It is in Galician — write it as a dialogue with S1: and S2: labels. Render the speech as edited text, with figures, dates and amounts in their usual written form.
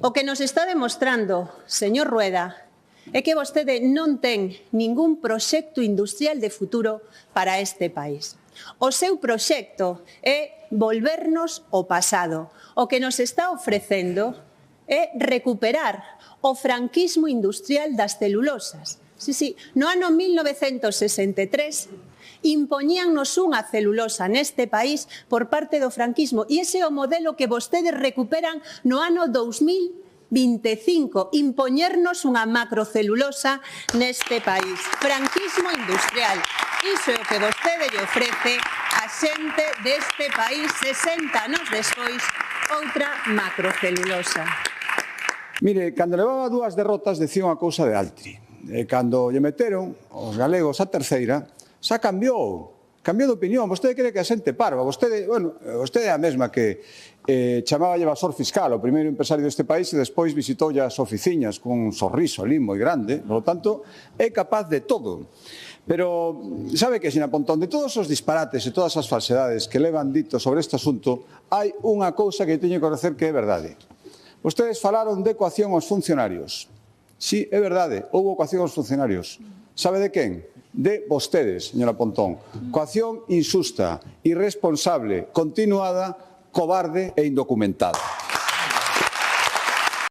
S1: O que nos está demostrando, señor Rueda, é que vostede non ten ningún proxecto industrial de futuro para este país. O seu proxecto é volvernos ao pasado. O que nos está ofrecendo é recuperar o franquismo industrial das celulosas. Sí, no ano 1963 impoñíannos unha celulosa neste país por parte do franquismo e ese é o modelo que vostedes recuperan no ano 2025, impoñernos unha macrocelulosa neste país. Franquismo industrial. Iso é o que vostede lle ofrece a xente deste país 60 anos despois, outra macrocelulosa.
S2: Mire, cando levaba dúas derrotas decía unha cousa de Altri. E cando lle meteron os galegos a terceira, xa cambiou de opinión. Vostede cree que a xente parva. Vostede é a mesma que chamaballe evasor fiscal, o primeiro empresario deste país, e despois visitoulle as oficinas con un sorriso ali moi grande. Por lo tanto, é capaz de todo. Pero sabe que, señora Pontón, de todos os disparates e todas as falsedades que levan dito sobre este asunto, hai unha cousa que teño que conocer que é verdade. Vostedes falaron de coacción aos funcionarios. Sí, é verdade, houve coacción aos funcionarios. Sabe de quen? De vostedes, señora Pontón. Coacción injusta, irresponsable, continuada, cobarde e indocumentada.